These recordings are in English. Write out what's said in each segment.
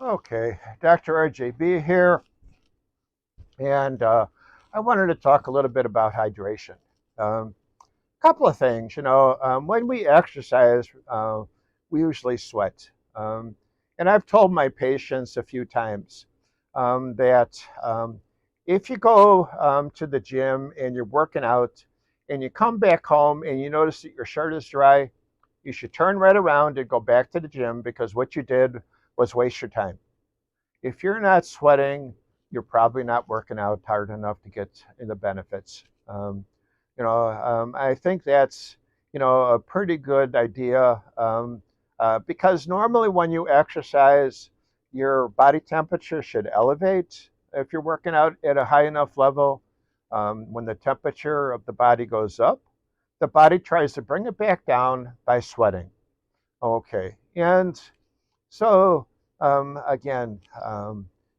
Okay, Dr. RJB here, and I wanted to talk a little bit about hydration. Um, Couple of things, when we exercise, we usually sweat. And I've told my patients a few times that if you go to the gym and you're working out and you come back home and you notice that your shirt is dry, you should turn right around and go back to the gym because what you did was waste your time. If you're not sweating, you're probably not working out hard enough to get in the benefits. I think that's a pretty good idea because normally when you exercise, your body temperature should elevate if you're working out at a high enough level. When the temperature of the body goes up, the body tries to bring it back down by sweating. Okay, and so, again,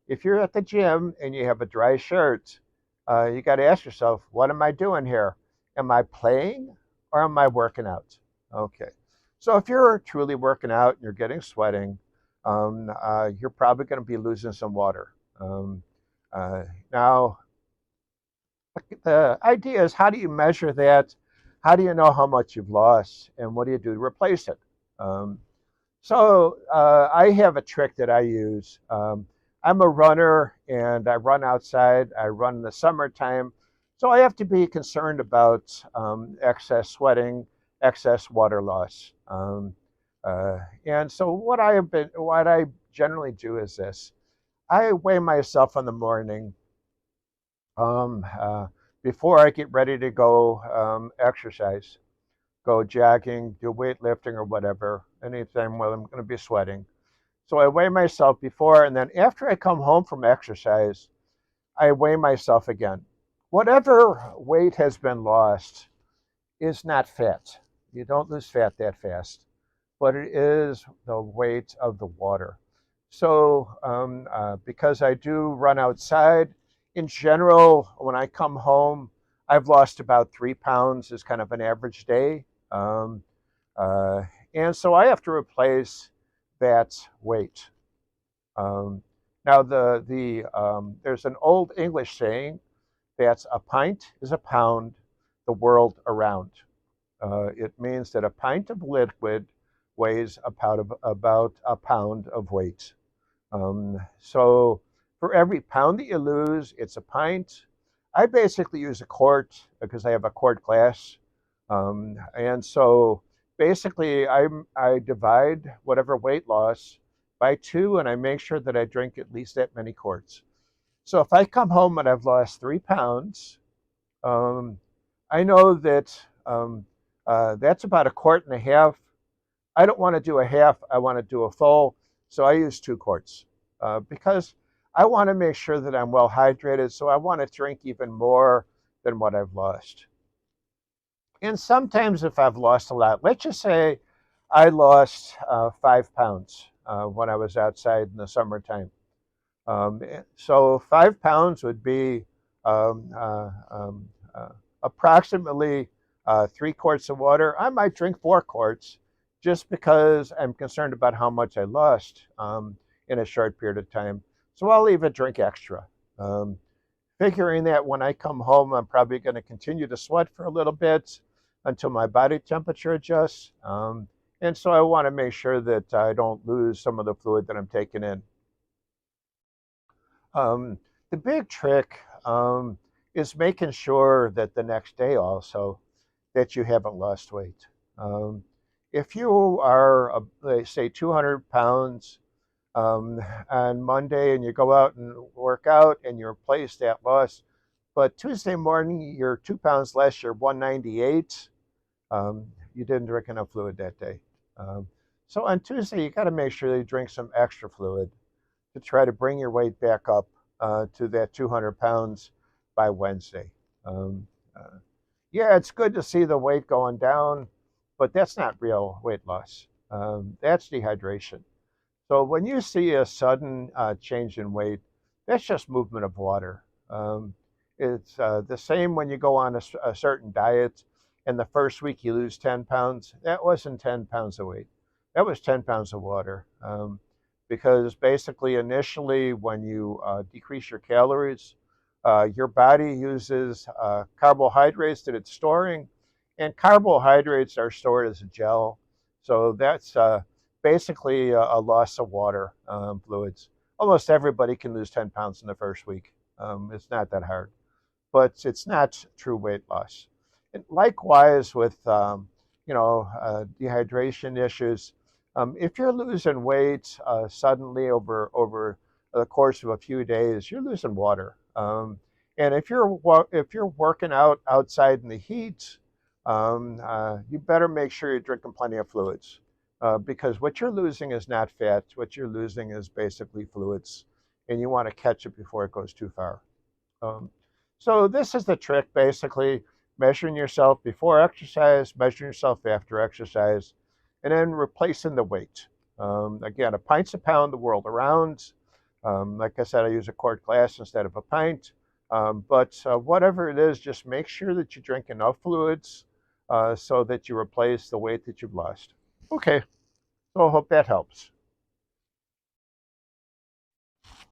if you're at the gym and you have a dry shirt, you got to ask yourself, what am I doing here? Am I playing or am I working out? Okay. So, if you're truly working out and you're getting sweating, you're probably going to be losing some water. Um, Now, the idea is how do you measure that? How do you know how much you've lost? And what do you do to replace it? Um, I have a trick that I use. I'm a runner and I run outside. I run in the summertime. So I have to be concerned about excess sweating, excess water loss. And so what I generally do is this. I weigh myself in the morning um, uh, before I get ready to go exercise, go jogging, do weightlifting or whatever, anything while I'm going to be sweating. So I weigh myself before, and then after I come home from exercise, I weigh myself again. Whatever weight has been lost is not fat. You don't lose fat that fast, but it is the weight of the water. Because I do run outside, in general, when I come home, I've lost about 3 pounds, is kind of an average day. Um, uh, and so I have to replace that weight. Um, Now, there's an old English saying that's a pint is a pound the world around. It means that a pint of liquid weighs about a pound of weight. So for every pound that you lose, it's a pint. I basically use a quart because I have a quart glass. And so basically, I divide whatever weight loss by two, and I make sure that I drink at least that many quarts. So if I come home and I've lost 3 pounds, um, I know that that's about a quart and a half. I don't want to do a half, I want to do a full. So I use 2 quarts because I want to make sure that I'm well hydrated. So I want to drink even more than what I've lost. And sometimes if I've lost a lot, let's just say I lost 5 pounds when I was outside in the summertime. So 5 pounds would be um, uh, um, approximately 3 quarts of water. I might drink 4 quarts just because I'm concerned about how much I lost in a short period of time. So I'll even drink extra. Um, Figuring that when I come home, I'm probably going to continue to sweat for a little bit until my body temperature adjusts. And so I want to make sure that I don't lose some of the fluid that I'm taking in. Um, the big trick is making sure that the next day also that you haven't lost weight. Um, if you are, say, 200 pounds on Monday and you go out and work out and you replace that loss, but Tuesday morning you're 2 pounds less, you're 198, you didn't drink enough fluid that day. Um, so on Tuesday, you got to make sure you drink some extra fluid to try to bring your weight back up to that 200 pounds by Wednesday. Um, uh, yeah, it's good to see the weight going down, but that's not real weight loss. That's dehydration. So when you see a sudden change in weight, that's just movement of water. It's the same when you go on a certain diet and the first week you lose 10 pounds. That wasn't 10 pounds of weight. That was 10 pounds of water. because basically initially when you decrease your calories, your body uses carbohydrates that it's storing, and carbohydrates are stored as a gel. So that's basically a loss of water fluids. Almost everybody can lose 10 pounds in the first week. It's not that hard, but it's not true weight loss. And likewise with dehydration issues. If you're losing weight suddenly over the course of a few days, you're losing water. And if you're working out outside in the heat, you better make sure you're drinking plenty of fluids. Because what you're losing is not fat. What you're losing is basically fluids, and you want to catch it before it goes too far. Um, so this is the trick, basically measuring yourself before exercise, measuring yourself after exercise, and then replacing the weight. Again, a pint's a pound the world around. Like I said, I use a quart glass instead of a pint. But whatever it is, just make sure that you drink enough fluids so that you replace the weight that you've lost. Okay, so I hope that helps.